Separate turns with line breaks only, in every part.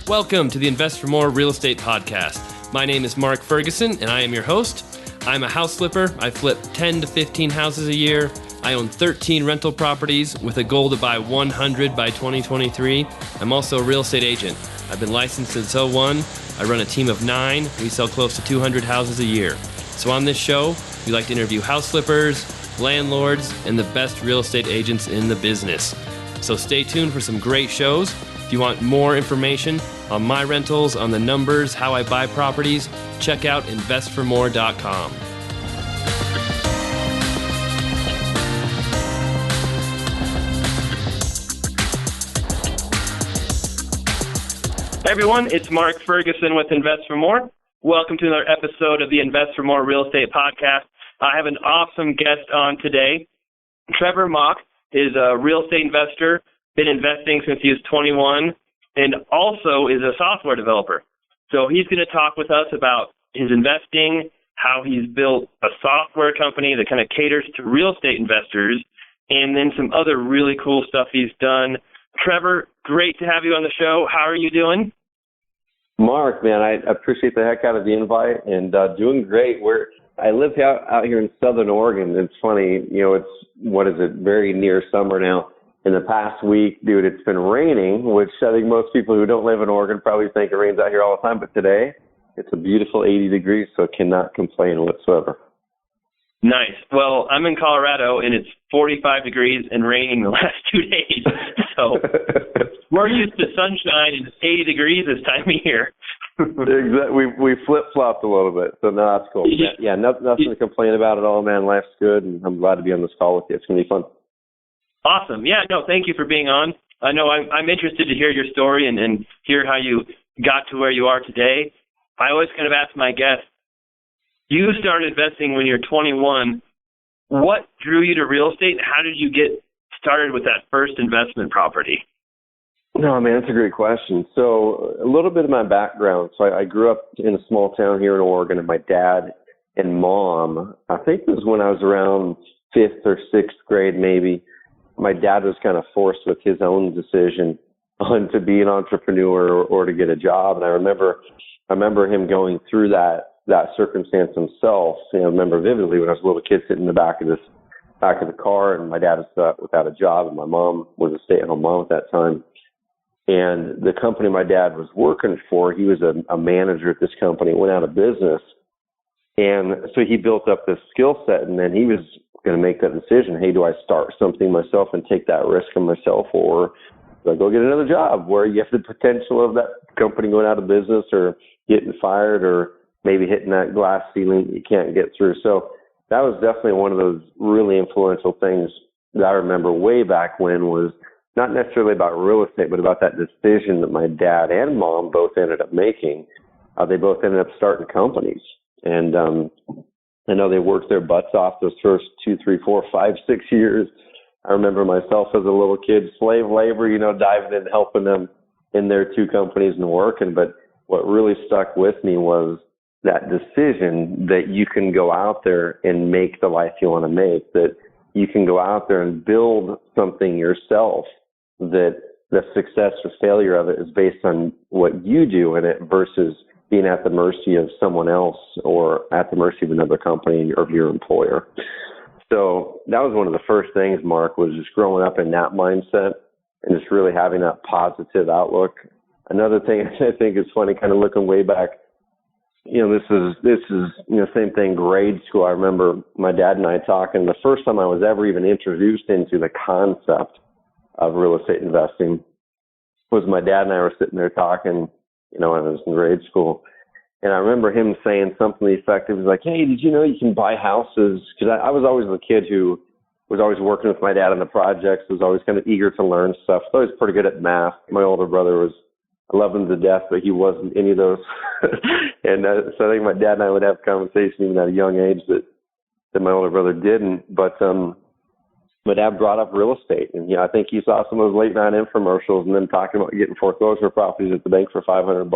Welcome to the Investfourmore Real Estate Podcast. My name is Mark Ferguson, and I am your host. I'm a house flipper. I flip 10 to 15 houses a year. I own 13 rental properties with a goal to buy 100 by 2023. I'm also a real estate agent. I've been licensed since 2001. I run a team of 9. We sell close to 200 houses a year. So on this show, we like to interview house flippers, landlords, and the best real estate agents in the business. So stay tuned for some great shows. If you want more information on my rentals, on the numbers, how I buy properties, check out Investfourmore.com. Hey everyone, it's Mark Ferguson with Investfourmore. Welcome to another episode of the Investfourmore Real Estate Podcast. I have an awesome guest on today. Trevor Mauch is a real estate investor, been investing since he was 21, and also is a software developer. So he's going to talk with us about his investing, how he's built a software company that kind of caters to real estate investors, and then some other really cool stuff he's done. Trevor, great to have you on the show. How are you doing?
Mark, man, I appreciate the heck out of the invite and doing great. I live out here in Southern Oregon. It's funny, it's, very near summer now. In the past week, dude, it's been raining, which I think most people who don't live in Oregon probably think it rains out here all the time. But today, it's a beautiful 80 degrees, so I cannot complain whatsoever.
Nice. Well, I'm in Colorado, and it's 45 degrees and raining the last 2 days. So we're used to sunshine and 80 degrees this time of year.
Exactly. We flip-flopped a little bit, so no, that's cool. Yeah, nothing to complain about at all, man. Life's good, and I'm glad to be on this call with you. It's going to be fun.
Awesome. Yeah, no, thank you for being on. I know I'm interested to hear your story and hear how you got to where you are today. I always kind of ask my guests, you started investing when you're 21. What drew you to real estate? How did you get started with that first investment property?
No, man, that's a great question. So a little bit of my background. So I grew up in a small town here in Oregon, and my dad and mom, I think it was when I was around 5th or 6th grade maybe, my dad was kind of forced with his own decision on to be an entrepreneur or to get a job. And I remember him going through that circumstance himself. I remember vividly when I was a little kid sitting in the back of the car, and my dad was without a job, and my mom was a stay-at-home mom at that time. And the company my dad was working for, he was a manager at this company, went out of business. And so he built up this skill set, and then he was going to make that decision. Hey, do I start something myself and take that risk on myself, or do I go get another job where you have the potential of that company going out of business or getting fired or maybe hitting that glass ceiling that you can't get through? So that was definitely one of those really influential things that I remember way back when, was not necessarily about real estate, but about that decision that my dad and mom both ended up making. They both ended up starting companies. And I know they worked their butts off those first 2, 3, 4, 5, 6 years. I remember myself as a little kid, slave labor, diving in, helping them in their 2 companies and working. But what really stuck with me was that decision that you can go out there and make the life you want to make, that you can go out there and build something yourself, that the success or failure of it is based on what you do in it versus being at the mercy of someone else or at the mercy of another company or of your employer. So that was one of the first things, Mark, was just growing up in that mindset and just really having that positive outlook. Another thing I think is funny, kind of looking way back, this is same thing, grade school. I remember my dad and I talking, the first time I was ever even introduced into the concept of real estate investing was my dad and I were sitting there talking, when I was in grade school. And I remember him saying something effective. He was like, hey, did you know you can buy houses? Because I was always the kid who was always working with my dad on the projects, was always kind of eager to learn stuff. So I was pretty good at math. My older brother I loved him to death, but he wasn't any of those. And so I think my dad and I would have conversations even at a young age that my older brother didn't. But my dad brought up real estate, and I think he saw some of those late night infomercials and then talking about getting foreclosure properties at the bank for $500,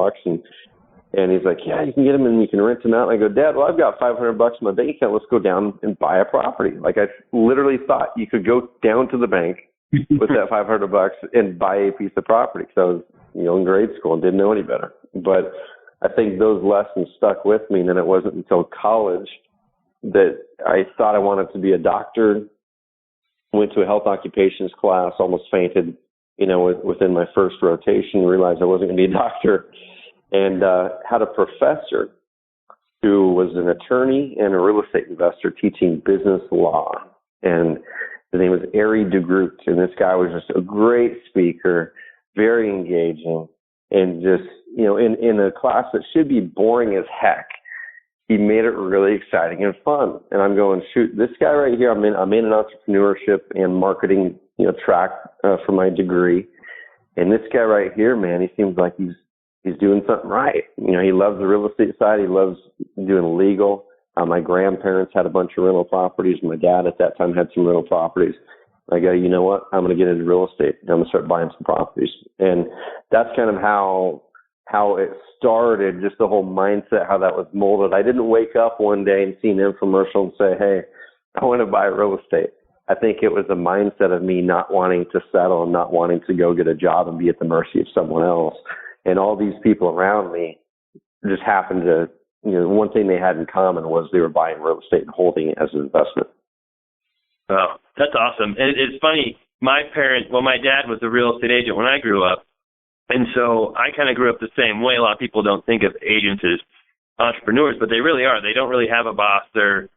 and he's like, yeah, you can get them and you can rent them out. And I go, Dad, well, I've got $500 in my bank account. Let's go down and buy a property. Like, I literally thought you could go down to the bank with that $500 and buy a piece of property. So in grade school and didn't know any better. But I think those lessons stuck with me. And then it wasn't until college that I thought I wanted to be a doctor. Went to a health occupations class, almost fainted, within my first rotation, realized I wasn't going to be a doctor, and had a professor who was an attorney and a real estate investor teaching business law. And his name was Ari DeGroot. And this guy was just a great speaker, very engaging, and just, in a class that should be boring as heck, he made it really exciting and fun. And I'm going, shoot, this guy right here, I'm in an entrepreneurship and marketing, track for my degree. And this guy right here, man, he seems like he's doing something right. He loves the real estate side. He loves doing legal. My grandparents had a bunch of rental properties. My dad at that time had some rental properties. I go, you know what? I'm going to get into real estate. I'm going to start buying some properties. And that's kind of how it started, just the whole mindset, how that was molded. I didn't wake up one day and see an infomercial and say, hey, I want to buy real estate. I think it was a mindset of me not wanting to settle and not wanting to go get a job and be at the mercy of someone else. And all these people around me just happened to, one thing they had in common was they were buying real estate and holding it as an investment.
Oh, that's awesome. And it's funny, my dad was a real estate agent when I grew up. And so I kind of grew up the same way. A lot of people don't think of agents as entrepreneurs, but they really are. They don't really have a boss. They're,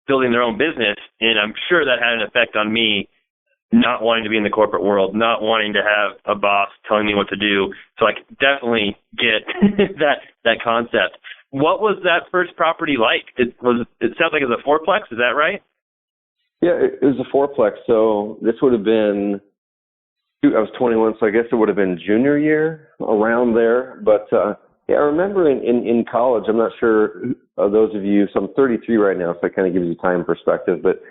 building their own business. And I'm sure that had an effect on me, not wanting to be in the corporate world, not wanting to have a boss telling me what to do. So I definitely get that concept. What was that first property like? It sounds like it was a fourplex. Is that right?
Yeah, it was a fourplex. So this would have been, I was 21, so I guess it would have been junior year, around there. But I remember in college, I'm not sure those of you, so I'm 33 right now, so it kind of gives you time perspective. But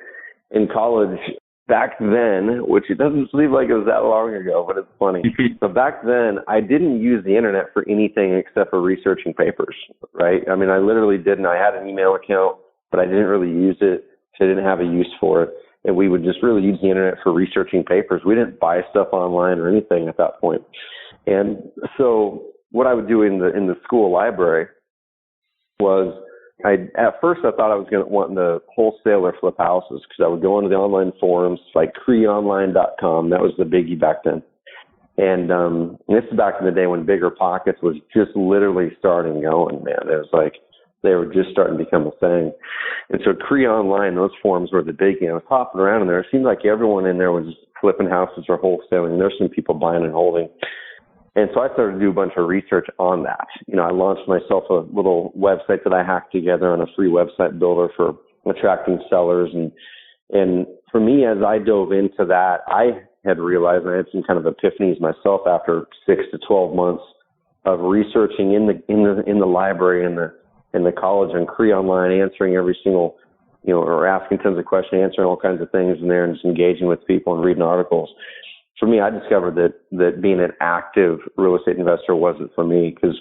in college, back then, which it doesn't seem like it was that long ago, but it's funny. So back then, I didn't use the internet for anything except for researching papers, right? I mean, I literally didn't. I had an email account, but I didn't really use it. So I didn't have a use for it. And we would just really use the internet for researching papers. We didn't buy stuff online or anything at that point. And so what I would do in the school library was, at first I thought I was going to want to wholesale or flip houses, because I would go into the online forums like creonline.com. That was the biggie back then. And this is back in the day when Bigger Pockets was just literally starting going, man. It was like they were just starting to become a thing. And so Online, those forums were the biggie. I was hopping around in there. It seemed like everyone in there was just flipping houses or wholesaling. There's some people buying and holding. And so I started to do a bunch of research on that. I launched myself a little website that I hacked together on a free website builder for attracting sellers. And for me, as I dove into that, I had realized, and I had some kind of epiphanies myself after 6 to 12 months of researching in the library in the college and Online, answering every single, or asking tons of questions, answering all kinds of things in there, and just engaging with people and reading articles. For me, I discovered that being an active real estate investor wasn't for me, because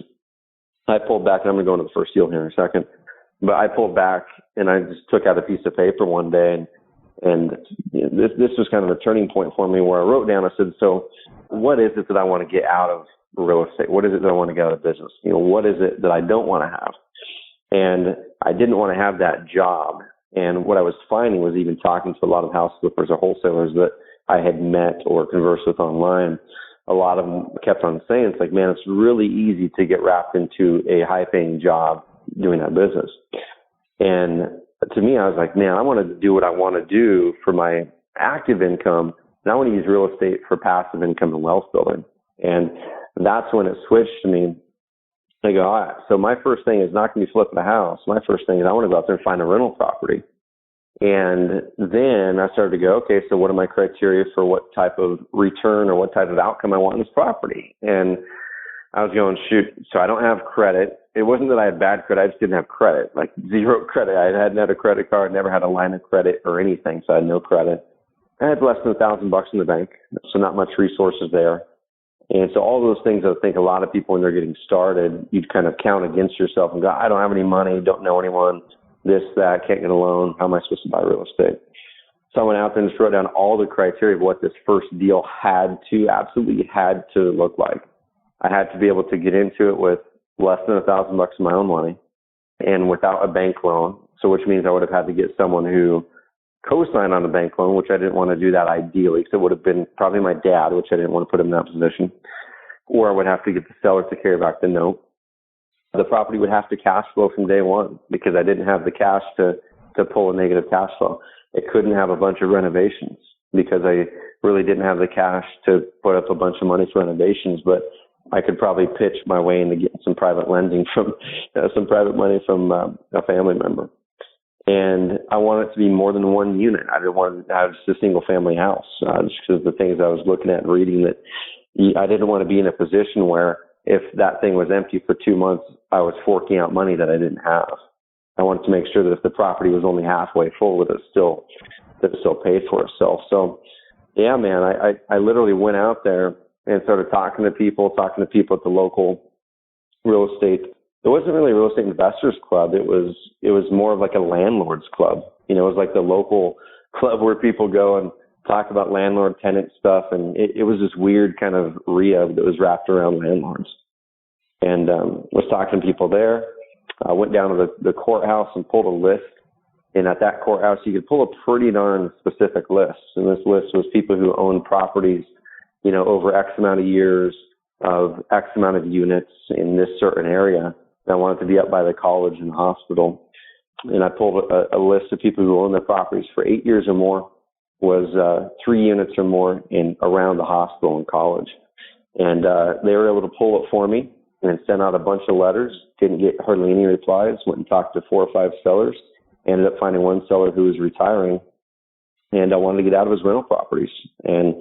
I pulled back, and I'm going to go into the first deal here in a second, but I pulled back and I just took out a piece of paper one day, and this was kind of a turning point for me, where I wrote down, I said, so what is it that I want to get out of real estate? What is it that I want to get out of business? What is it that I don't want to have? And I didn't want to have that job. And what I was finding was, even talking to a lot of house flippers or wholesalers that I had met or conversed with online, a lot of them kept on saying, it's like, man, it's really easy to get wrapped into a high-paying job doing that business. And to me, I was like, man, I want to do what I want to do for my active income, and I want to use real estate for passive income and wealth building. And that's when it switched to me. I go, all right, so my first thing is not going to be flipping a house. My first thing is I want to go out there and find a rental property. And then I started to go, okay, so what are my criteria for what type of return or what type of outcome I want in this property? And I was going, shoot, so I don't have credit. It wasn't that I had bad credit. I just didn't have credit, like zero credit. I hadn't had a credit card, never had a line of credit or anything, so I had no credit. I had less than $1,000 in the bank, so not much resources there. And so all those things, I think a lot of people, when they're getting started, you'd kind of count against yourself and go, I don't have any money, don't know anyone, this, that, can't get a loan. How am I supposed to buy real estate? So I went out there and just wrote down all the criteria of what this first deal absolutely had to look like. I had to be able to get into it with less than $1,000 of my own money and without a bank loan. So which means I would have had to get someone who co-signed on the bank loan, which I didn't want to do that ideally. So it would have been probably my dad, which I didn't want to put him in that position. Or I would have to get the seller to carry back the note. The property would have to cash flow from day one because I didn't have the cash to pull a negative cash flow. It couldn't have a bunch of renovations because I really didn't have the cash to put up a bunch of money for renovations, but I could probably pitch my way into getting some private lending from some private money from a family member. And I wanted it to be more than one unit. I didn't want to have just a single family house, just because of the things I was looking at and reading, that I didn't want to be in a position where if that thing was empty for 2 months, I was forking out money that I didn't have. I wanted to make sure that if the property was only halfway full, that it still paid for itself. So yeah, man, I literally went out there and started talking to people at the local real estate. It wasn't really a real estate investors club. It was more of like a landlords club. You know, it was like the local club where people go and talk about landlord tenant stuff. And it was this weird kind of RIA that was wrapped around landlords. And was talking to people there. I went down to the courthouse and pulled a list. And at that courthouse, you could pull a pretty darn specific list. And this list was people who owned properties, you know, over X amount of years of X amount of units in this certain area. And I wanted to be up by the college and the hospital. And I pulled a list of people who owned their properties for 8 years or more, was 3 units or more in around the hospital and college. And they were able to pull it for me and sent out a bunch of letters. Didn't get hardly any replies. Went and talked to 4 or 5 sellers. Ended up finding one seller who was retiring, and I wanted to get out of his rental properties. And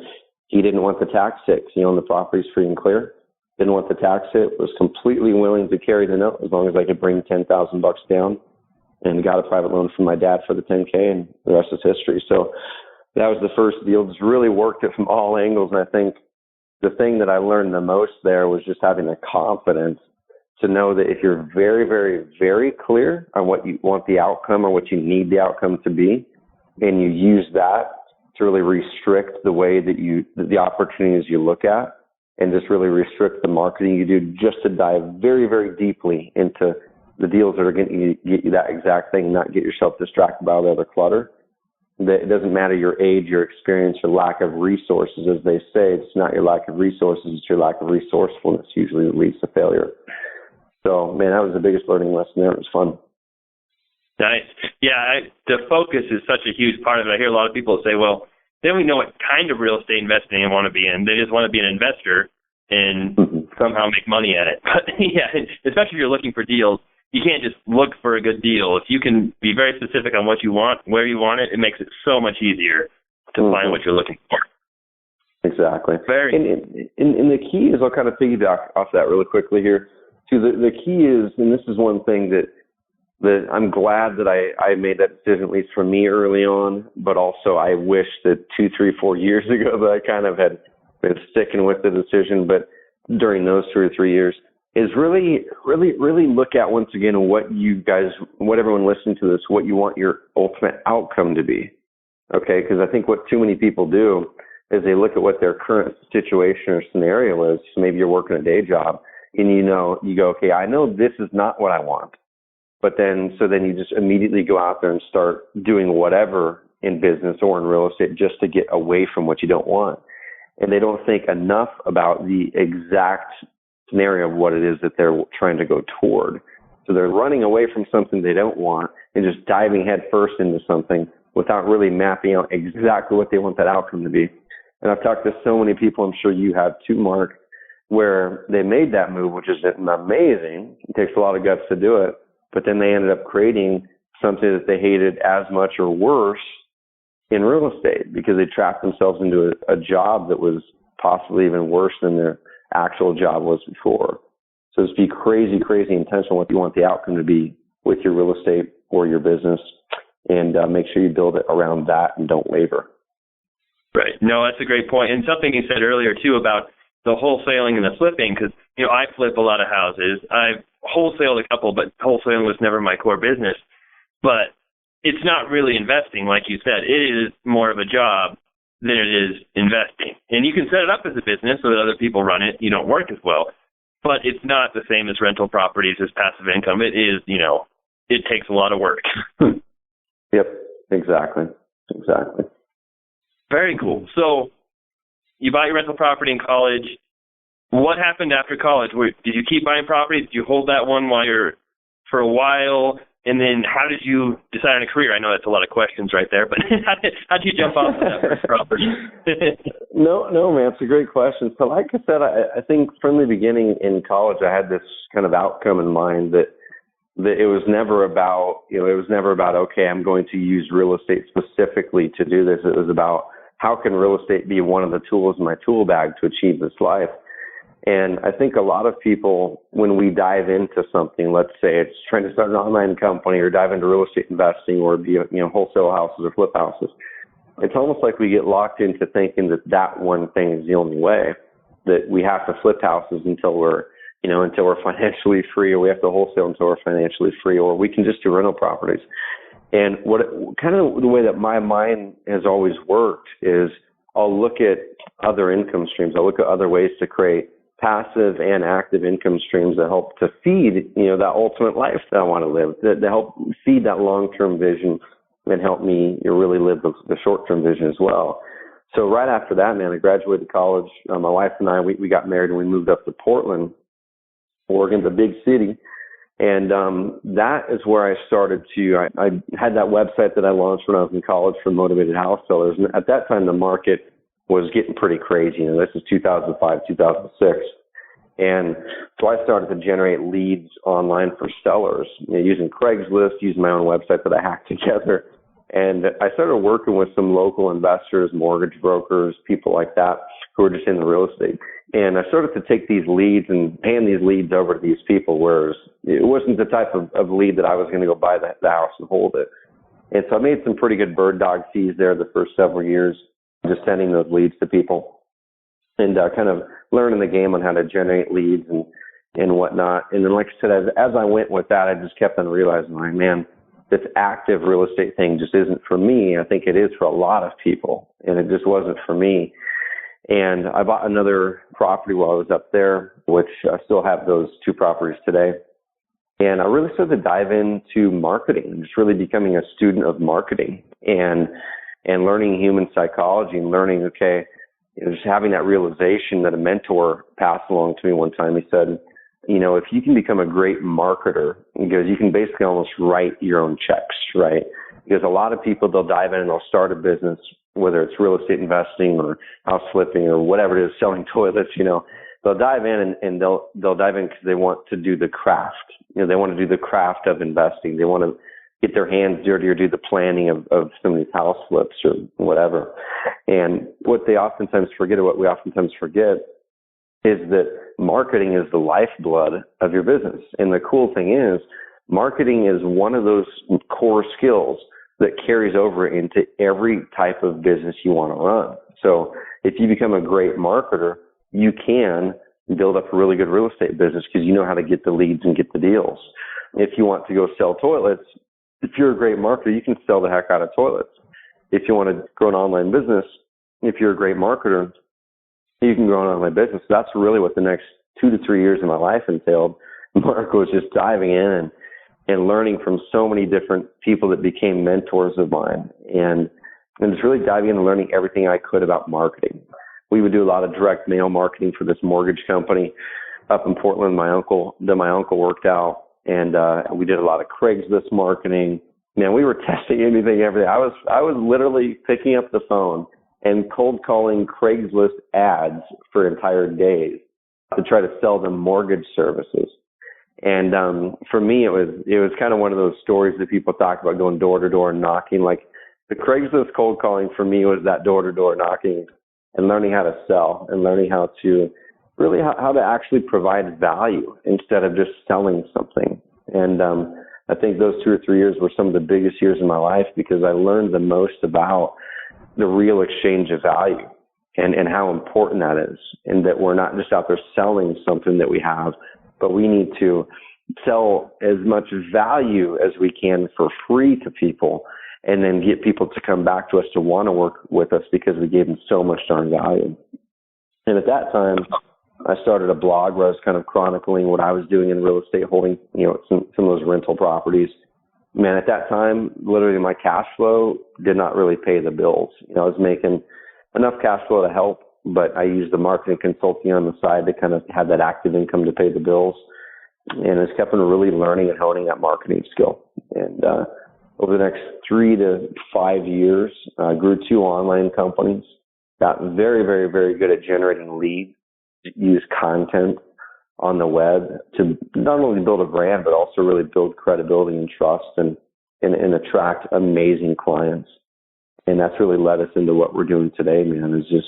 he didn't want the tax hit. He owned the properties free and clear. Didn't want the tax hit. Was completely willing to carry the note as long as I could bring $10,000 down, and got a private loan from my dad for the $10K, and the rest is history. So that was the first deal. Just really worked it from all angles. And I think the thing that I learned the most there was just having the confidence to know that if you're very, very, very clear on what you want the outcome or what you need the outcome to be, and you use that to really restrict the way that the opportunities you look at, and just really restrict the marketing you do, just to dive very, very deeply into the deals that are going to get you that exact thing, not get yourself distracted by all the other clutter. It doesn't matter your age, your experience, your lack of resources. As they say, it's not your lack of resources, it's your lack of resourcefulness usually that leads to failure. So, man, that was the biggest learning lesson there. It was fun.
Nice. Yeah, the focus is such a huge part of it. I hear a lot of people say, well, they don't even know what kind of real estate investing they want to be in. They just want to be an investor and somehow make money at it. But, yeah, especially if you're looking for deals, you can't just look for a good deal. If you can be very specific on what you want, where you want it, it makes it so much easier to find what you're looking for.
Exactly. And the key is, I'll kind of piggyback off that really quickly here. So the key is, and this is one thing that I'm glad that I made that decision, at least for me early on, but also I wish that 2, 3, 4 years ago that I kind of had been sticking with the decision, but during those 2 or 3 years, is really look at, once again, what everyone listening to this, what you want your ultimate outcome to be. Okay? Because I think what too many people do is they look at what their current situation or scenario is. So maybe you're working a day job, and you go, okay, I know this is not what I want. But then you just immediately go out there and start doing whatever in business or in real estate just to get away from what you don't want. And they don't think enough about the exact scenario of what it is that they're trying to go toward. So they're running away from something they don't want and just diving head first into something without really mapping out exactly what they want that outcome to be. And I've talked to so many people, I'm sure you have too, Mark, where they made that move, which is amazing. It takes a lot of guts to do it. But then they ended up creating something that they hated as much or worse in real estate because they trapped themselves into a job that was possibly even worse than their actual job was before. So just be crazy, crazy intentional what you want the outcome to be with your real estate or your business, and make sure you build it around that and don't waver.
Right. No, that's a great point. And something you said earlier, too, about the wholesaling and the flipping, because, I flip a lot of houses. I've wholesaled a couple, but wholesaling was never my core business. But it's not really investing, like you said. It is more of a job than it is investing. And you can set it up as a business so that other people run it. You don't work as well. but it's not the same as rental properties as passive income. It is, it takes a lot of work.
Yep, exactly.
Very cool. So you bought your rental property in college. What happened after college? Did you keep buying properties? Did you hold that one for a while? And then how did you decide on a career? I know that's a lot of questions right there, but how did you jump off of that first property?
No, man, it's a great question. So like I said, I think from the beginning in college, I had this kind of outcome in mind that it was never about, okay, I'm going to use real estate specifically to do this. It was about how can real estate be one of the tools in my tool bag to achieve this life? And I think a lot of people, when we dive into something, let's say it's trying to start an online company or dive into real estate investing or be, wholesale houses or flip houses, it's almost like we get locked into thinking that one thing is the only way, that we have to flip houses until we're financially free, or we have to wholesale until we're financially free, or we can just do rental properties. And kind of the way that my mind has always worked is I'll look at other income streams. I'll look at other ways to create passive and active income streams that help to feed, that ultimate life that I want to live, that help feed that long-term vision and help me really live the short-term vision as well. So right after that, man, I graduated college. My wife and I, we got married and we moved up to Portland, Oregon, the big city. And that is where I started I had that website that I launched when I was in college for motivated house sellers. And at that time, the market was getting pretty crazy. This is 2005, 2006. And so I started to generate leads online for sellers, using Craigslist, using my own website that I hacked together. And I started working with some local investors, mortgage brokers, people like that who were just in the real estate. And I started to take these leads and hand these leads over to these people, whereas it wasn't the type of lead that I was going to go buy the house and hold it. And so I made some pretty good bird dog fees there the first several years, just sending those leads to people and kind of learning the game on how to generate leads and whatnot. And then, like I said, as I went with that, I just kept on realizing, like, man, this active real estate thing just isn't for me. I think it is for a lot of people, and it just wasn't for me. And I bought another property while I was up there, which I still have those two properties today. And I really started to dive into marketing, just really becoming a student of marketing and learning human psychology and learning, okay, just having that realization that a mentor passed along to me one time. He said, if you can become a great marketer, because you can basically almost write your own checks, right? Because a lot of people, they'll dive in and they'll start a business, whether it's real estate investing or house flipping or whatever it is, selling toilets, they'll dive in and they'll dive in because they want to do the craft. They want to do the craft of investing. They want to get their hands dirty or do the planning of some of these house flips or whatever. And what they oftentimes forget, or what we oftentimes forget, is that marketing is the lifeblood of your business. And the cool thing is, marketing is one of those core skills that carries over into every type of business you want to run. So if you become a great marketer, you can build up a really good real estate business because you know how to get the leads and get the deals. If you want to go sell toilets, if you're a great marketer, you can sell the heck out of toilets. If you want to grow an online business, if you're a great marketer, you can grow an online business. That's really what the next 2 to 3 years of my life entailed. Mark was just diving in and learning from so many different people that became mentors of mine, and just really diving in and learning everything I could about marketing. We would do a lot of direct mail marketing for this mortgage company up in Portland. My uncle worked out, and we did a lot of Craigslist marketing. Man, we were testing anything, everything. I was literally picking up the phone and cold calling Craigslist ads for entire days to try to sell them mortgage services. And for me, it was kind of one of those stories that people talk about, going door to door and knocking. Like, the Craigslist cold calling for me was that door to door knocking and learning how to sell and learning how to really how to actually provide value instead of just selling something. And I think those 2 or 3 years were some of the biggest years in my life because I learned the most about the real exchange of value and how important that is, and that we're not just out there selling something that we have, but we need to sell as much value as we can for free to people and then get people to come back to us to want to work with us because we gave them so much darn value. And at that time, I started a blog where I was kind of chronicling what I was doing in real estate, holding, some of those rental properties. Man, at that time, literally my cash flow did not really pay the bills. I was making enough cash flow to help, but I used the marketing consulting on the side to kind of have that active income to pay the bills. And it's kept on really learning and honing that marketing skill. And over the next 3 to 5 years, I grew 2 online companies, got very, very, very good at generating leads, use content on the web to not only build a brand, but also really build credibility and trust and attract amazing clients. And that's really led us into what we're doing today, man, is just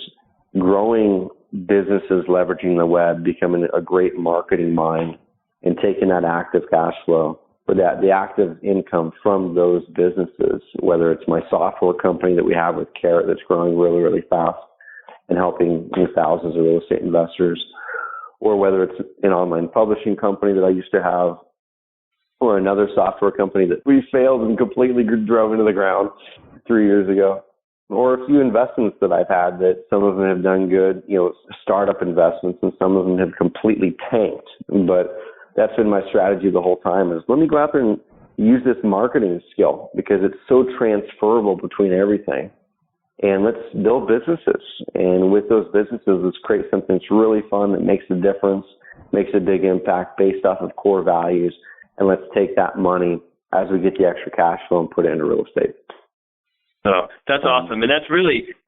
growing businesses, leveraging the web, becoming a great marketing mind, and taking that active cash flow, or the active income from those businesses, whether it's my software company that we have with Carrot that's growing really, really fast and helping thousands of real estate investors, or whether it's an online publishing company that I used to have, or another software company that we failed and completely drove into the ground 3 years ago, or a few investments that I've had that some of them have done good, startup investments, and some of them have completely tanked. But that's been my strategy the whole time, is let me go out there and use this marketing skill because it's so transferable between everything. And let's build businesses. And with those businesses, let's create something that's really fun, that makes a difference, makes a big impact based off of core values. And let's take that money as we get the extra cash flow and put it into real estate.
Oh, that's awesome. And I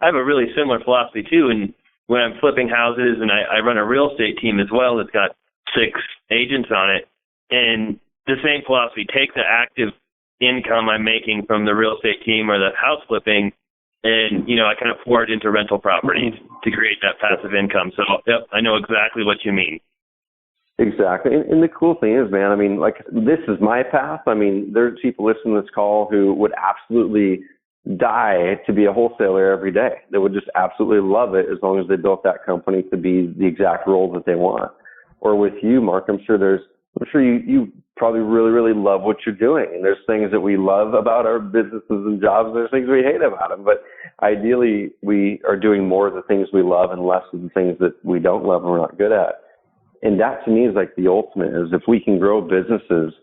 have a really similar philosophy too. And when I'm flipping houses, and I run a real estate team as well that's got 6 agents on it, and the same philosophy, take the active income I'm making from the real estate team or the house flipping, and, I kind of pour it into rental properties to create that passive income. So, yep, I know exactly what you mean.
Exactly. And the cool thing is, man, this is my path. There's people listening to this call who would absolutely die to be a wholesaler every day. They would just absolutely love it as long as they built that company to be the exact role that they want. Or with you, Mark, I'm sure you probably really, really love what you're doing. And there's things that we love about our businesses and jobs, and there's things we hate about them. But ideally, we are doing more of the things we love and less of the things that we don't love and we're not good at. And that to me is like the ultimate, is if we can grow businesses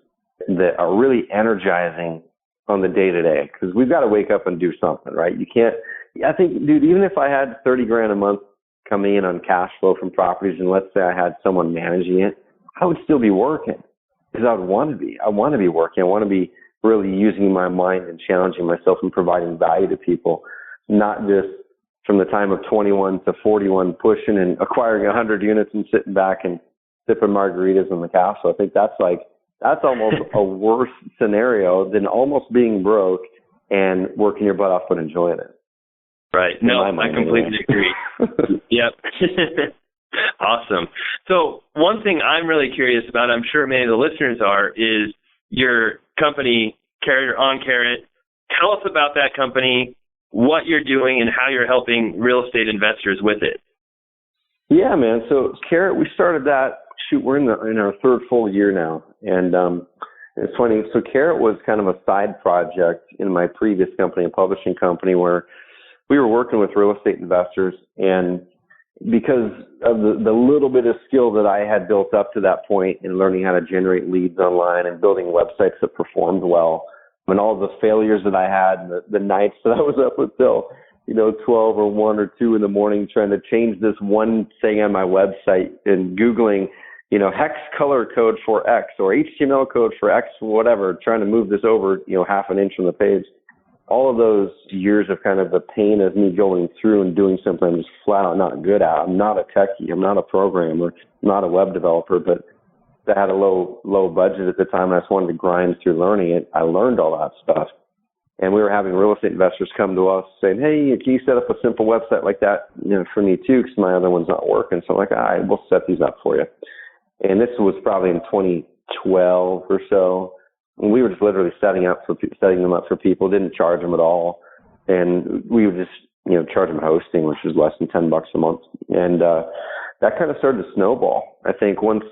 that are really energizing on the day to day, because we've got to wake up and do something, right? I think, dude, even if I had $30,000 a month coming in on cash flow from properties, and let's say I had someone managing it, I would still be working because I want to be working. I want to be really using my mind and challenging myself and providing value to people, not just from the time of 21 to 41 pushing and acquiring 100 units and sitting back and sipping margaritas on the castle. I think that's almost a worse scenario than almost being broke and working your butt off but enjoying it.
Right. No, I completely agree. Yep. Awesome. So one thing I'm really curious about, I'm sure many of the listeners are, is your company, Carrot. Tell us about that company, what you're doing, and how you're helping real estate investors with it.
Yeah, man. So Carrot, we started that. We're in our 3rd full year now, and it's funny. So Carrot was kind of a side project in my previous company, a publishing company, where we were working with real estate investors, and because of the little bit of skill that I had built up to that point in learning how to generate leads online and building websites that performed well, and all the failures that I had, and the nights that I was up until 12 or 1 or 2 in the morning trying to change this one thing on my website and Googling, hex color code for X or HTML code for X, whatever, trying to move this over, half an inch from the page. All of those years of kind of the pain of me going through and doing something I'm just flat out not good at. I'm not a techie. I'm not a programmer. I'm not a web developer, but I had a low budget at the time, and I just wanted to grind through learning it. I learned all that stuff. And we were having real estate investors come to us saying, hey, can you set up a simple website like that for me too, because my other one's not working. So I'm like, all right, we'll set these up for you. And this was probably in 2012 or so. And we were just literally setting them up for people, didn't charge them at all. And we would just, charge them hosting, which was less than $10 a month. And that kind of started to snowball. I think once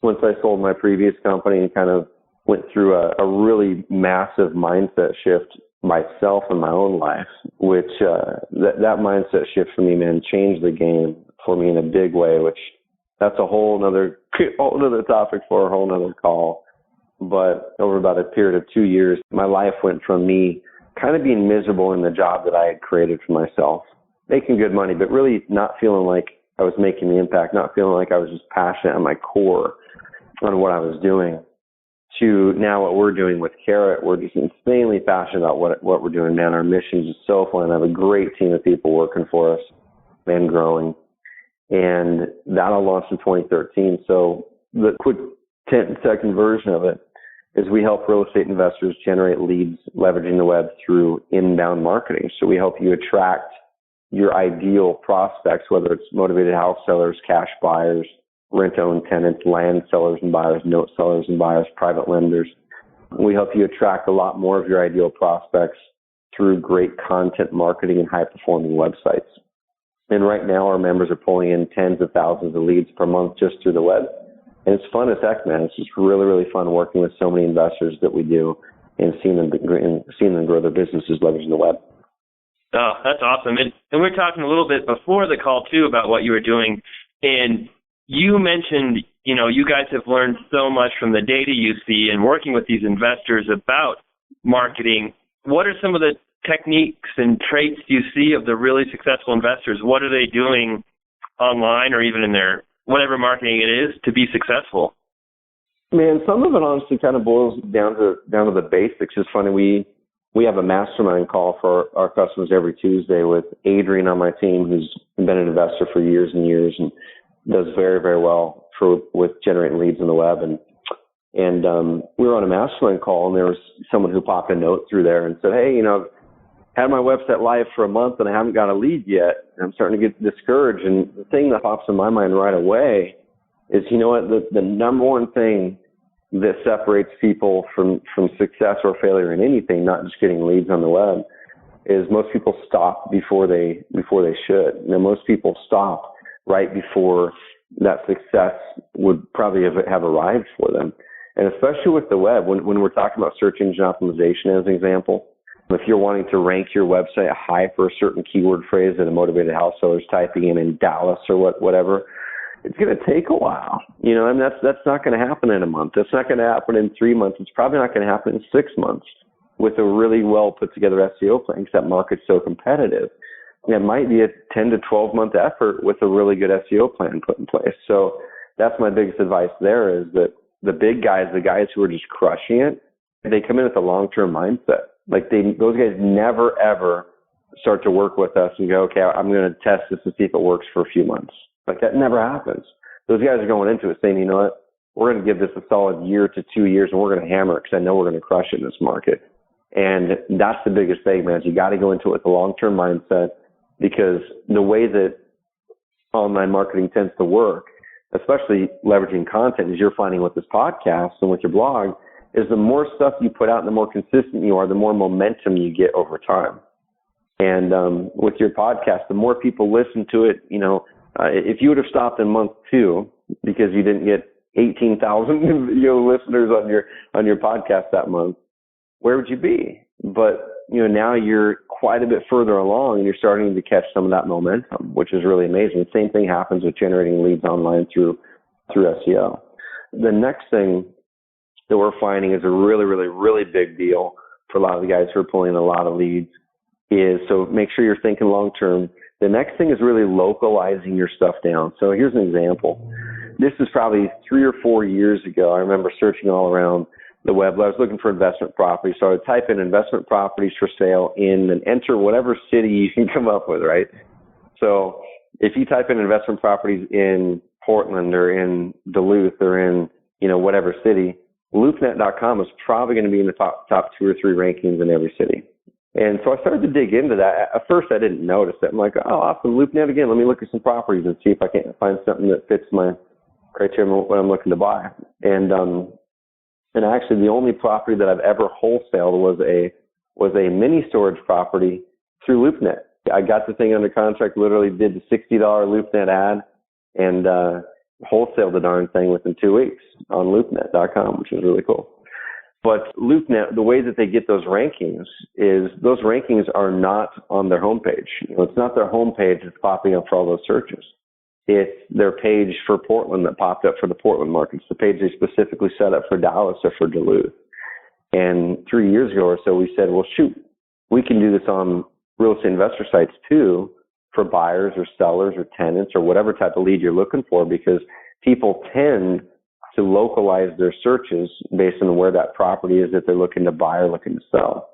I sold my previous company and kind of went through a really massive mindset shift myself in my own life, which that mindset shift for me, man, changed the game for me in a big way, which that's a whole nother topic for a whole nother call. But over about a period of 2 years, my life went from me kind of being miserable in the job that I had created for myself, making good money, but really not feeling like I was making the impact, not feeling like I was just passionate at my core on what I was doing, to now what we're doing with Carrot. We're just insanely passionate about what we're doing, man. Our mission is just so fun. I have a great team of people working for us and growing. And that all launched in 2013. So the quick 10-second version of it is we help real estate investors generate leads leveraging the web through inbound marketing. So we help you attract your ideal prospects, whether it's motivated house sellers, cash buyers, rent-owned tenants, land sellers and buyers, note sellers and buyers, private lenders. We help you attract a lot more of your ideal prospects through great content marketing and high-performing websites. And right now, our members are pulling in tens of thousands of leads per month just through the web. And it's fun as heck, man. It's just really, really fun working with so many investors that we do and seeing them grow their businesses leveraging the web.
Oh, that's awesome. And we're talking a little bit before the call, too, about what you were doing. And you mentioned, you guys have learned so much from the data you see and working with these investors about marketing. What are some of the techniques and traits you see of the really successful investors? What are they doing online or even in their whatever marketing it is to be successful?
Man, some of it honestly kind of boils down to the basics. It's funny, we have a mastermind call for our customers every Tuesday with Adrian on my team, who's been an investor for years and years and does very, very well with generating leads on the web. And we were on a mastermind call, and there was someone who popped a note through there and said, hey, I've had my website live for a month and I haven't got a lead yet. I'm starting to get discouraged. And the thing that pops in my mind right away is, the number one thing that separates people from success or failure in anything, not just getting leads on the web, is most people stop before they should. Most people stop right before that success would probably have arrived for them. And especially with the web, when we're talking about search engine optimization as an example, if you're wanting to rank your website high for a certain keyword phrase that a motivated house seller is typing in Dallas or whatever, it's going to take a while, and that's not going to happen in a month. That's not going to happen in 3 months. It's probably not going to happen in 6 months with a really well put together SEO plan, because that market's so competitive. And it might be a 10 to 12 month effort with a really good SEO plan put in place. So that's my biggest advice there, is that the big guys, the guys who are just crushing it, they come in with a long-term mindset. Like those guys never, ever start to work with us and go, okay, I'm going to test this and see if it works for a few months. Like that never happens. Those guys are going into it saying, you know what, we're going to give this a solid year to 2 years and we're going to hammer it because I know we're going to crush it in this market. And that's the biggest thing, man, is you got to go into it with a long-term mindset, because the way that online marketing tends to work, especially leveraging content, as you're finding with this podcast and with your blog, is the more stuff you put out and the more consistent you are, the more momentum you get over time. And with your podcast, the more people listen to it, if you would have stopped in month 2 because you didn't get 18,000 listeners on your podcast that month, where would you be? But now you're quite a bit further along and you're starting to catch some of that momentum, which is really amazing. The same thing happens with generating leads online through SEO. The next thing that we're finding is a really, really, really big deal for a lot of the guys who are pulling a lot of leads is, so make sure you're thinking long term. The next thing is really localizing your stuff down. So here's an example. This is probably 3 or 4 years ago. I remember searching all around the web. I was looking for investment properties. So I would type in investment properties for sale and enter whatever city you can come up with, right? So if you type in investment properties in Portland or in Duluth or in, whatever city, Loopnet.com is probably going to be in the top 2 or 3 rankings in every city. And so I started to dig into that. At first, I didn't notice it. I'm like, oh, awesome, Loopnet again. Let me look at some properties and see if I can't find something that fits my criteria when I'm looking to buy. And actually, the only property that I've ever wholesaled was a mini storage property through Loopnet. I got the thing under contract, literally did the $60 Loopnet ad, and wholesaled the darn thing within 2 weeks on Loopnet.com, which is really cool. But Loopnet, the way that they get those rankings is those rankings are not on their homepage. It's not their homepage that's popping up for all those searches. it's their page for Portland that popped up for the Portland markets, the page they specifically set up for Dallas or for Duluth. And 3 years ago or so, we said, well, shoot, we can do this on real estate investor sites too, for buyers or sellers or tenants or whatever type of lead you're looking for, because people tend to localize their searches based on where that property is that they're looking to buy or looking to sell.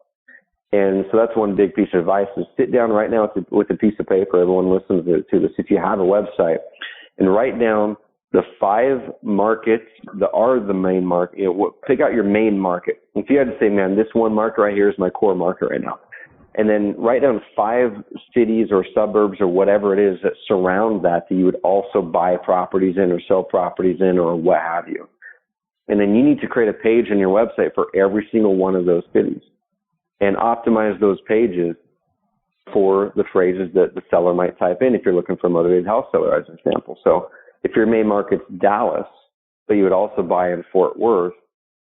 And so that's one big piece of advice, is sit down right now with a piece of paper. Everyone listens to this. If you have a website, and write down the 5 markets that are the main market. Pick out your main market. If you had to say, man, this one market right here is my core market right now. And then write down 5 cities or suburbs or whatever it is that surround that you would also buy properties in or sell properties in or what have you. And then you need to create a page on your website for every single one of those cities and optimize those pages for the phrases that the seller might type in if you're looking for a motivated house seller, as an example. So if your main market's Dallas, but you would also buy in Fort Worth,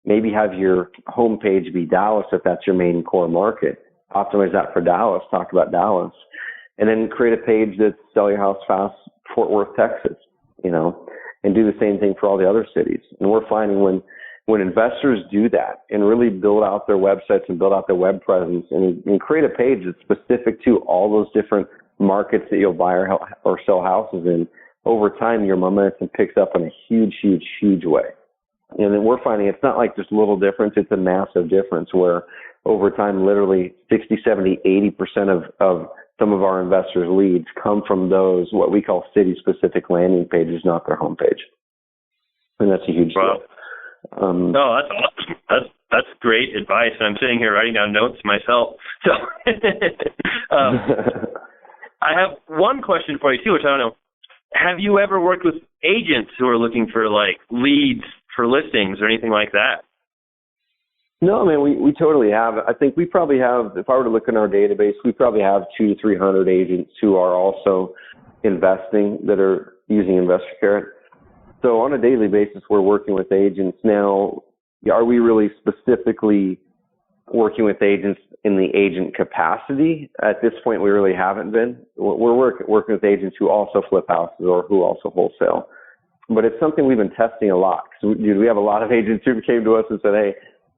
maybe have your homepage be Dallas if that's your main core market. Optimize that for Dallas, talk about Dallas, and then create a page that's sell your house fast, Fort Worth, Texas, and do the same thing for all the other cities. And we're finding when investors do that and really build out their websites and build out their web presence and create a page that's specific to all those different markets that you'll buy or sell houses in, over time, your momentum picks up in a huge, huge, huge way. And then we're finding it's not like just a little difference, it's a massive difference where over time, literally 60, 70, 80% of some of our investors' leads come from those, what we call city-specific landing pages, not their homepage. And that's a huge deal.
No, that's awesome. That's great advice. And I'm sitting here writing down notes myself. So I have one question for you too, which I don't know. Have you ever worked with agents who are looking for like leads for listings or anything like that?
No, man, we totally have. I think we probably have, if I were to look in our database, we probably have 200 to 300 agents who are also investing that are using InvestorCare. So on a daily basis, we're working with agents. Now, are we really specifically working with agents in the agent capacity? At this point, we really haven't been. We're working with agents who also flip houses or who also wholesale. But it's something we've been testing a lot. Because we have a lot of agents who came to us and said, hey,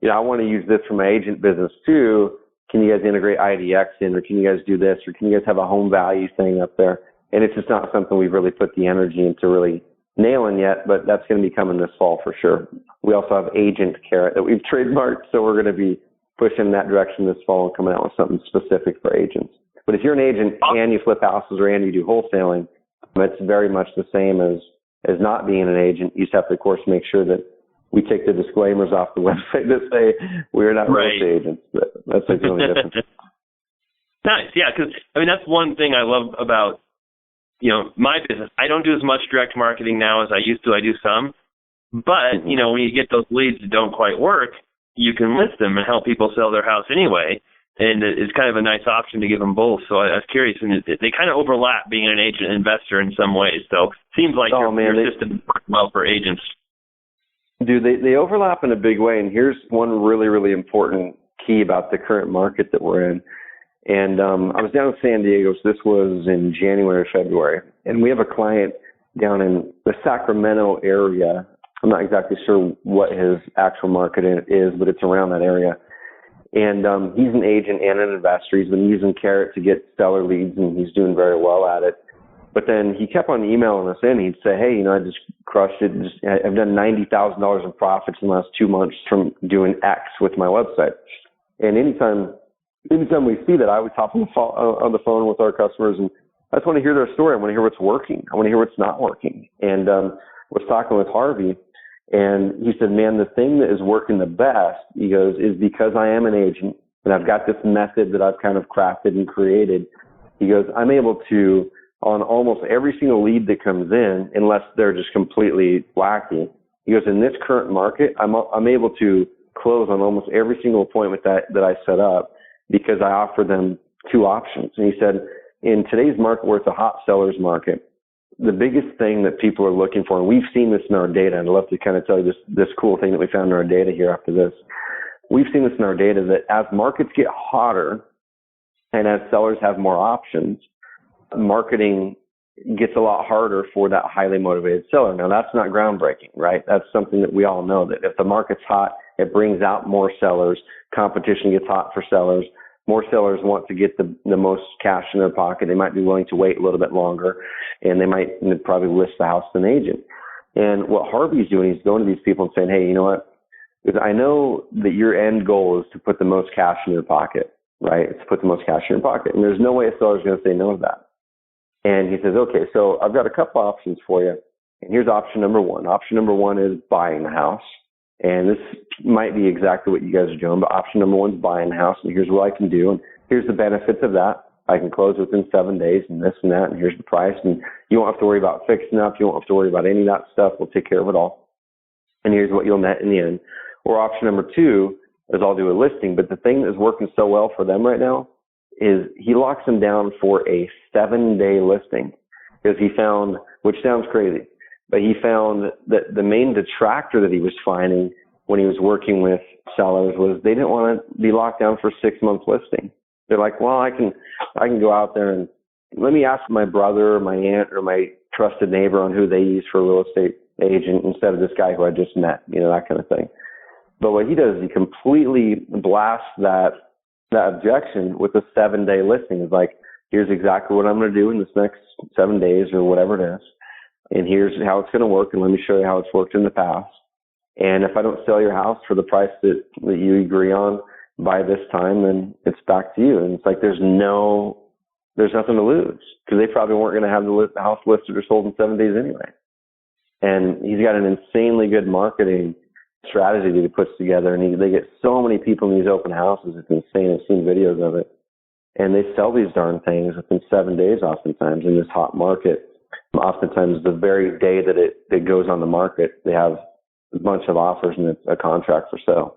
I want to use this for my agent business too. Can you guys integrate IDX in, or can you guys do this, or can you guys have a home value thing up there? And it's just not something we've really put the energy into really nailing yet, but that's going to be coming this fall for sure. We also have Agent Carrot that we've trademarked, so we're going to be pushing in that direction this fall and coming out with something specific for agents. But if you're an agent and you flip houses or and you do wholesaling, it's very much the same as not being an agent. You just have to, of course, make sure that we take the disclaimers off the website that say we're not real estate agents. But that's the only difference.
Nice, yeah, because that's one thing I love about my business. I don't do as much direct marketing now as I used to. I do some, but when you get those leads that don't quite work, you can list them and help people sell their house anyway. And it's kind of a nice option to give them both. So I was curious, and they kind of overlap being an agent and investor in some ways. So it seems like your system works well for agents.
Dude, they overlap in a big way. And here's one really, really important key about the current market that we're in. And I was down in San Diego, so this was in January or February. And we have a client down in the Sacramento area. I'm not exactly sure what his actual market is, but it's around that area. And he's an agent and an investor. He's been using Carrot to get seller leads, and he's doing very well at it. But then he kept on emailing us in. He'd say, hey, I just crushed it. I've done $90,000 in profits in the last 2 months from doing X with my website. And anytime we see that, I would hop on the phone with our customers, and I just want to hear their story. I want to hear what's working. I want to hear what's not working. And was talking with Harvey, and he said, man, the thing that is working the best, he goes, is because I am an agent, and I've got this method that I've kind of crafted and created. He goes, I'm able to, on almost every single lead that comes in, unless they're just completely wacky, he goes, in this current market, I'm able to close on almost every single appointment that I set up because I offer them 2 options. And he said, in today's market where it's a hot seller's market, the biggest thing that people are looking for, and we've seen this in our data, and I'd love to kind of tell you this cool thing that we found in our data here after this. We've seen this in our data that as markets get hotter and as sellers have more options, marketing gets a lot harder for that highly motivated seller. Now, that's not groundbreaking, right? That's something that we all know, that if the market's hot, it brings out more sellers. Competition gets hot for sellers. More sellers want to get the most cash in their pocket. They might be willing to wait a little bit longer, and they might probably list the house to an agent. And what Harvey's doing, he's going to these people and saying, hey, you know what? Because I know that your end goal is to put the most cash in your pocket, right? It's to put the most cash in your pocket. And there's no way a seller's going to say no to that. And he says, okay, so I've got a couple options for you. And here's option number one. Option number one is buying the house. And this might be exactly what you guys are doing, but option number one is buying the house. And here's what I can do. And here's the benefits of that. I can close within 7 days and this and that. And here's the price. And you won't have to worry about fixing up. You won't have to worry about any of that stuff. We'll take care of it all. And here's what you'll net in the end. Or option number two is I'll do a listing. But the thing that is working so well for them right now is he locks them down for a 7-day listing, because he found, which sounds crazy, but he found that the main detractor that he was finding when he was working with sellers was they didn't want to be locked down for 6-month listing. They're like, well, I can go out there and let me ask my brother or my aunt or my trusted neighbor on who they use for a real estate agent instead of this guy who I just met, that kind of thing. But what he does is he completely blasts that objection with a 7-day listing. It's like, here's exactly what I'm going to do in this next 7 days or whatever it is. And here's how it's going to work. And let me show you how it's worked in the past. And if I don't sell your house for the price that you agree on by this time, then it's back to you. And it's like, there's nothing to lose, because they probably weren't going to have the house listed or sold in 7 days anyway. And he's got an insanely good marketing strategy that he puts together, and they get so many people in these open houses. It's insane. I've seen videos of it, and they sell these darn things within 7 days oftentimes in this hot market. Oftentimes the very day that it goes on the market, they have a bunch of offers and a contract for sale.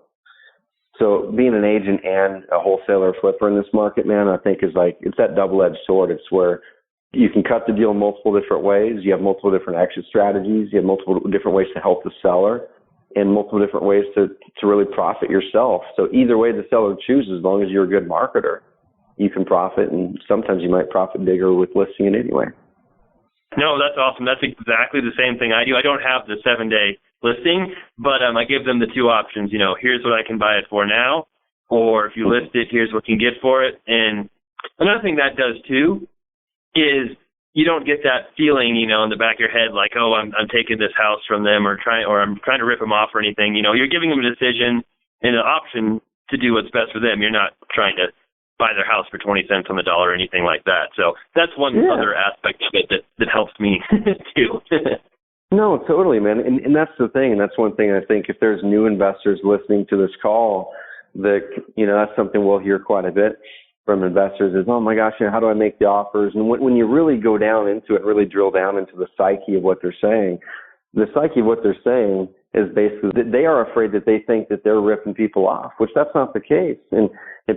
So being an agent and a wholesaler flipper in this market, man, I think is like, it's that double-edged sword. It's where you can cut the deal multiple different ways. You have multiple different exit strategies. You have multiple different ways to help the seller, and multiple different ways to really profit yourself. So either way the seller chooses, as long as you're a good marketer, you can profit, and sometimes you might profit bigger with listing it anyway.
No, that's awesome. That's exactly the same thing I do. I don't have the 7-day listing, but I give them the two options. Here's what I can buy it for now, or if you list it, here's what you can get for it. And another thing that does too is you don't get that feeling, in the back of your head, like, oh, I'm taking this house from them, or I'm trying to rip them off or anything. You're giving them a decision and an option to do what's best for them. You're not trying to buy their house for 20 cents on the dollar or anything like that. So that's one other aspect of it that helps me too.
No, totally, man. And that's the thing. And that's one thing I think if there's new investors listening to this call, that, that's something we'll hear quite a bit from investors is, oh my gosh, how do I make the offers? And when you really go down into it, really drill down into the psyche of what they're saying, the psyche of what they're saying is basically that they are afraid that they think that they're ripping people off, which that's not the case. And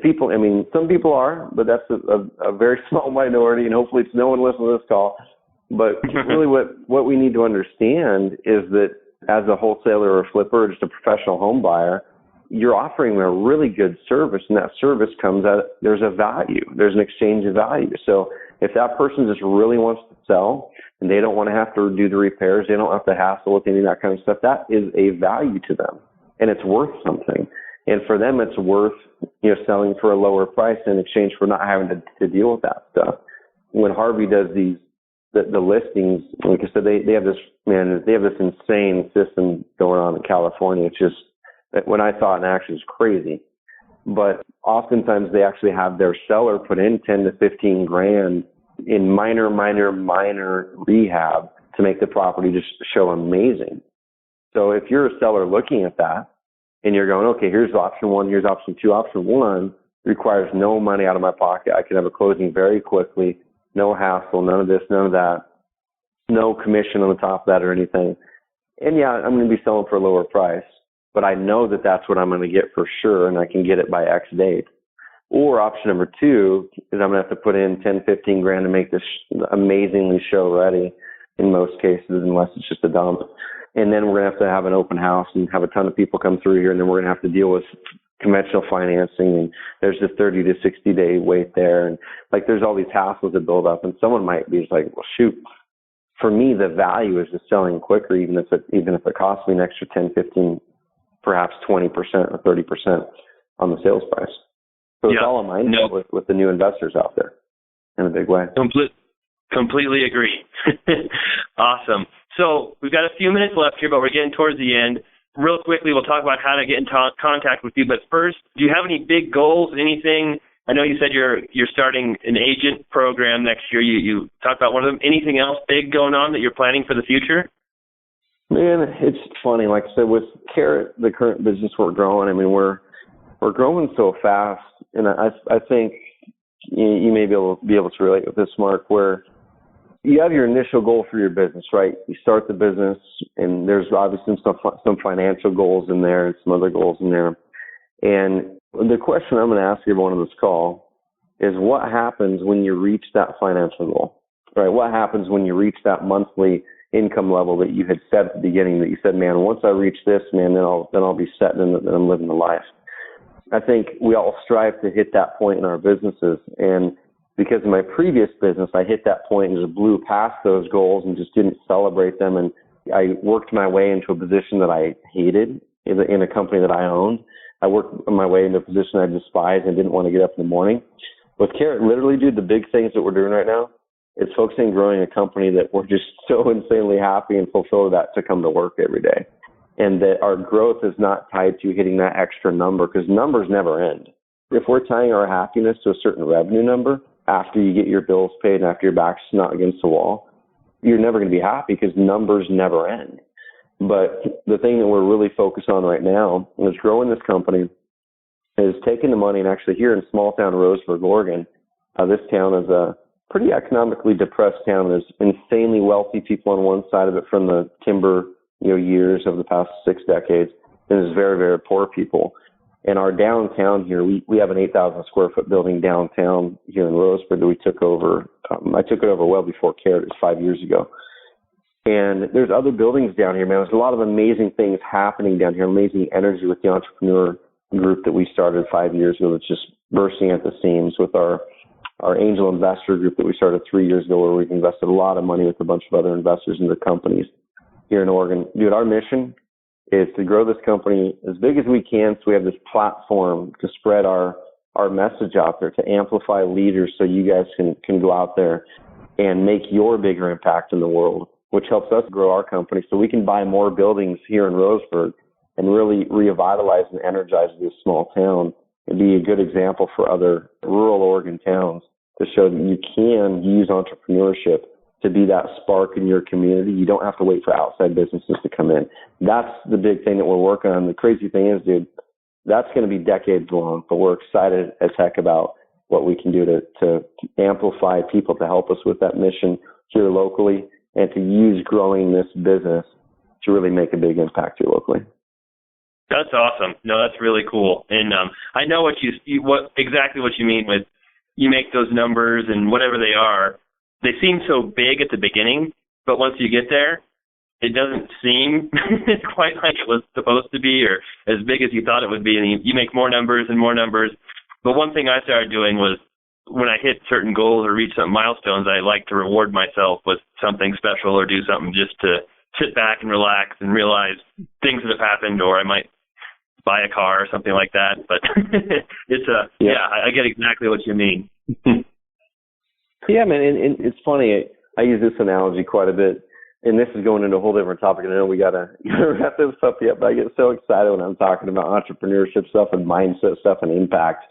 people, some people are, but that's a very small minority, and hopefully it's no one listening to this call. But really what we need to understand is that as a wholesaler or a flipper or just a professional home buyer, you're offering a really good service, and that service comes at, there's a value. There's an exchange of value. So if that person just really wants to sell and they don't want to have to do the repairs, they don't have to hassle with any of that kind of stuff, that is a value to them, and it's worth something. And for them, it's worth, selling for a lower price in exchange for not having to deal with that stuff. When Harvey does the listings, like I said, they have this insane system going on in California. It's just, when I saw it in action, it's crazy. But oftentimes they actually have their seller put in 10 to 15 grand in minor rehab to make the property just show amazing. So if you're a seller looking at that and you're going, okay, here's option one, here's option two. Option one requires no money out of my pocket. I can have a closing very quickly, no hassle, none of this, none of that, no commission on the top of that or anything. And yeah, I'm going to be selling for a lower price, but I know that that's what I'm going to get for sure, and I can get it by X date. Or option number two is I'm going to have to put in 10, 15 grand to make this amazingly show ready in most cases, unless it's just a dump. And then we're going to have an open house and have a ton of people come through here, and then we're going to have to deal with conventional financing, and there's a 30 to 60 day wait there. And like, there's all these hassles that build up, and someone might be just like, well, shoot, for me, the value is just selling quicker, even if it costs me an extra 10, 15, perhaps 20% or 30% on the sales price. So it's all a mindset with the new investors out there in a big way.
Completely agree. Awesome. So we've got a few minutes left here, but we're getting towards the end. Real quickly, we'll talk about how to get in contact with you. But first, do you have any big goals, anything? I know you said you're starting an agent program next year. You talked about one of them. Anything else big going on that you're planning for the future?
Man, it's funny. Like I said, with Carrot, the current business we're growing, I mean, we're growing so fast. And I think you may be able to relate with this, Mark, where you have your initial goal for your business, right? You start the business, and there's obviously some financial goals in there and some other goals in there. And the question I'm going to ask everyone on this call is, what happens when you reach that financial goal, right? What happens when you reach that monthly income level that you had set at the beginning, that you said, man, once I reach this, man, then I'll be set and then I'm living the life. I think we all strive to hit that point in our businesses. And because of my previous business, I hit that point and just blew past those goals and just didn't celebrate them. And I worked my way into a position that I hated in a company that I owned. I worked my way into a position I despised and didn't want to get up in the morning. With Carrot, literally, dude, the big things that we're doing right now is focusing on growing a company that we're just so insanely happy and fulfilled that to come to work every day. And that our growth is not tied to hitting that extra number, because numbers never end. If we're tying our happiness to a certain revenue number after you get your bills paid and after your back's not against the wall, you're never going to be happy, because numbers never end. But the thing that we're really focused on right now is growing this company, is taking the money, and actually here in small town Roseburg, Oregon, this town is a pretty economically depressed town. There's insanely wealthy people on one side of it from the timber years of the past 6 decades, and there's very, very poor people. And our downtown here, we have an 8,000 square foot building downtown here in Roseburg that we took over. I took it over well before Carrot. It was 5 years ago. And there's other buildings down here, man. There's a lot of amazing things happening down here, amazing energy with the entrepreneur group that we started 5 years ago that's just bursting at the seams, with our angel investor group that we started 3 years ago, where we've invested a lot of money with a bunch of other investors into companies here in Oregon. Dude, our mission is to grow this company as big as we can, so we have this platform to spread our message out there, to amplify leaders, so you guys can go out there and make your bigger impact in the world, which helps us grow our company so we can buy more buildings here in Roseburg and really revitalize and energize this small town and be a good example for other rural Oregon towns, to show that you can use entrepreneurship to be that spark in your community. You don't have to wait for outside businesses to come in. That's the big thing that we're working on. The crazy thing is, dude, that's going to be decades long, but we're excited as heck about what we can do to amplify people, to help us with that mission here locally, and to use growing this business to really make a big impact here locally.
That's awesome. No, that's really cool. And I know exactly what you mean with, you make those numbers and whatever they are, they seem so big at the beginning, but once you get there, it doesn't seem quite like it was supposed to be, or as big as you thought it would be. And you make more numbers and more numbers. But one thing I started doing was, when I hit certain goals or reach some milestones, I like to reward myself with something special, or do something just to sit back and relax and realize things that have happened, or I might buy a car or something like that. But I get exactly what you mean.
Yeah, man, and it's funny. I use this analogy quite a bit, and this is going into a whole different topic. I know we gotta wrap this up yet, but I get so excited when I'm talking about entrepreneurship stuff and mindset stuff and impact.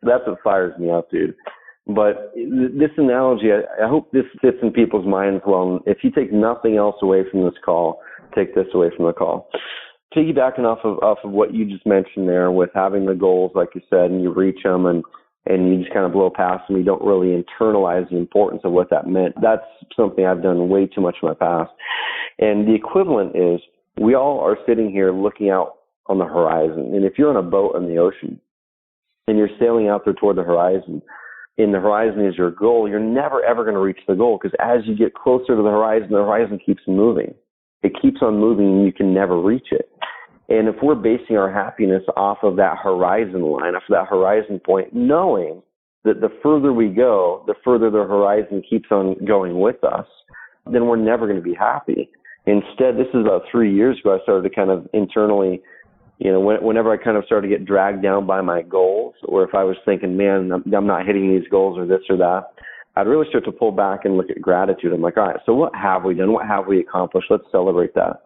That's what fires me up, dude. But this analogy, I hope this fits in people's minds well. If you take nothing else away from this call, take this away from the call. Piggybacking off of what you just mentioned there, with having the goals, like you said, and you reach them, and you just kind of blow past them. You don't really internalize the importance of what that meant. That's something I've done way too much in my past. And the equivalent is, we all are sitting here looking out on the horizon. And if you're on a boat in the ocean and you're sailing out there toward the horizon, and the horizon is your goal, you're never, ever going to reach the goal, because as you get closer to the horizon keeps moving. It keeps on moving, and you can never reach it. And if we're basing our happiness off of that horizon line, off of that horizon point, knowing that the further we go, the further the horizon keeps on going with us, then we're never going to be happy. Instead, this is about 3 years ago, I started to kind of internally, whenever I kind of started to get dragged down by my goals, or if I was thinking, man, I'm not hitting these goals or this or that, I'd really start to pull back and look at gratitude. I'm like, all right, so what have we done? What have we accomplished? Let's celebrate that.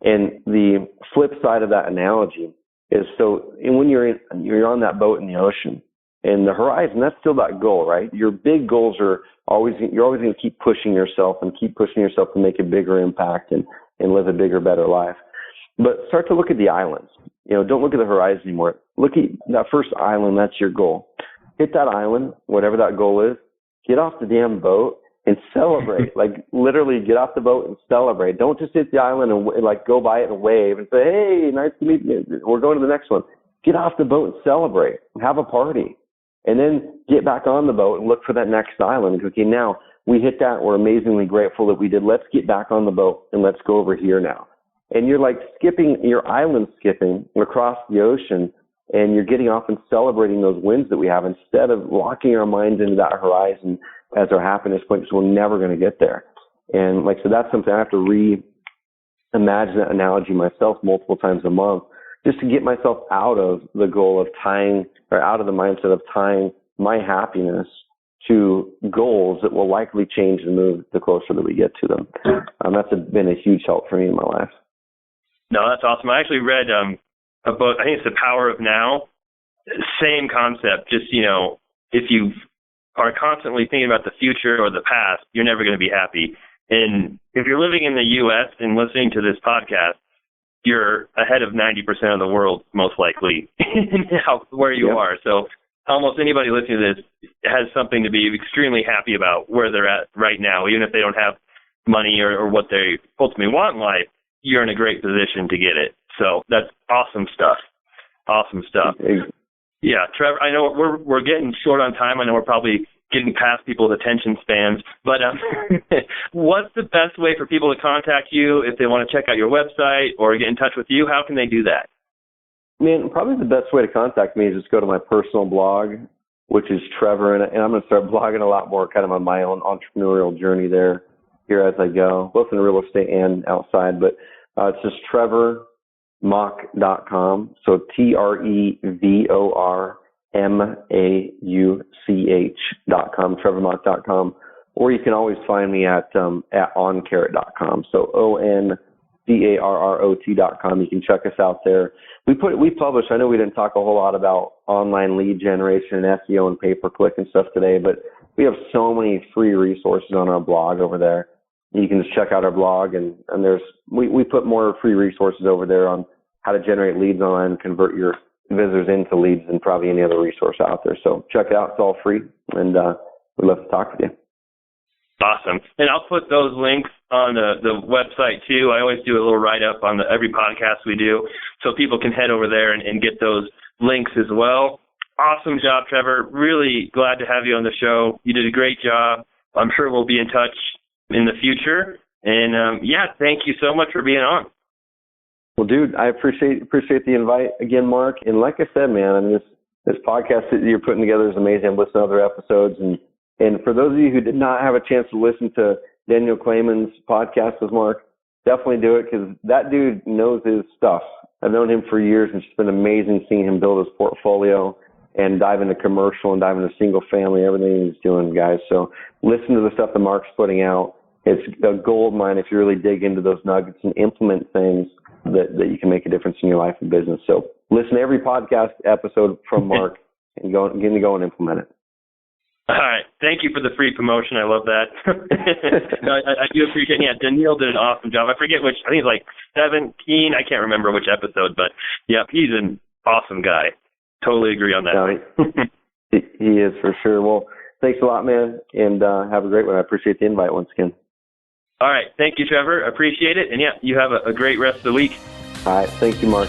And the flip side of that analogy is, and when you're on that boat in the ocean, and the horizon, that's still that goal, right? Your big goals you're always going to keep pushing yourself to make a bigger impact and live a bigger, better life. But start to look at the islands. Don't look at the horizon anymore. Look at that first island. That's your goal. Hit that island, whatever that goal is. Get off the damn boat and celebrate. Like, literally get off the boat and celebrate. Don't just hit the island and go by it and wave and say, hey, nice to meet you. We're going to the next one. Get off the boat and celebrate. Have a party. And then get back on the boat and look for that next island. Okay, now we hit that. We're amazingly grateful that we did. Let's get back on the boat and let's go over here now. And you're like you're island skipping across the ocean, and you're getting off and celebrating those wins that we have instead of locking our minds into that horizon as our happiness point, because we're never going to get there. And so that's something I have to reimagine that analogy myself multiple times a month, just to get myself out of the goal of out of the mindset of tying my happiness to goals that will likely change and move the closer that we get to them. That's been a huge help for me in my life.
No, that's awesome. I actually read a book, I think it's The Power of Now. Same concept, just, if you are constantly thinking about the future or the past, you're never going to be happy. And if you're living in the U.S. and listening to this podcast, you're ahead of 90% of the world, most likely, where you are. So almost anybody listening to this has something to be extremely happy about where they're at right now. Even if they don't have money or what they ultimately want in life, you're in a great position to get it. So that's awesome stuff. Awesome stuff. Yeah, Trevor, I know we're getting short on time. I know we're probably getting past people's attention spans, but what's the best way for people to contact you if they want to check out your website or get in touch with you? How can they do that?
Man, probably the best way to contact me is just go to my personal blog, which is Trevor, and I'm going to start blogging a lot more kind of on my own entrepreneurial journey here as I go, both in real estate and outside, but it's just trevormauch.com, so TrevorMauch.com, trevormauch.com, or you can always find me at oncarrot.com, so ONCARROT.com. You can check us out there. We publish, I know we didn't talk a whole lot about online lead generation and SEO and pay-per-click and stuff today, but we have so many free resources on our blog over there. You can just check out our blog, and we put more free resources over there on how to generate leads online and convert your visitors into leads than probably any other resource out there. So check it out. It's all free, and we'd love to talk with you.
Awesome. And I'll put those links on the website too. I always do a little write-up on every podcast we do, so people can head over there and get those links as well. Awesome job, Trevor. Really glad to have you on the show. You did a great job. I'm sure we'll be in touch in the future. And thank you so much for being on.
Well, dude, I appreciate the invite again, Mark. And like I said, man, I mean, this podcast that you're putting together is amazing. I've listened to other episodes, and for those of you who did not have a chance to listen to Daniel Clayman's podcast with Mark, definitely do it, because that dude knows his stuff. I've known him for years, and it's been amazing seeing him build his portfolio and dive into commercial and dive into single family, everything he's doing, guys. So listen to the stuff that Mark's putting out. It's a gold mine if you really dig into those nuggets and implement things that you can make a difference in your life and business. So listen to every podcast episode from Mark and get to go and implement it.
All right. Thank you for the free promotion. I love that. No, I do appreciate it. Yeah, Daniel did an awesome job. I forget which, I think it's like 17. I can't remember which episode, but yeah, he's an awesome guy. Totally agree on that.
No, he is for sure. Well, thanks a lot, man, and have a great one. I appreciate the invite once again.
All right. Thank you, Trevor. Appreciate it. And yeah, you have a great rest of the week.
All right. Thank you, Mark.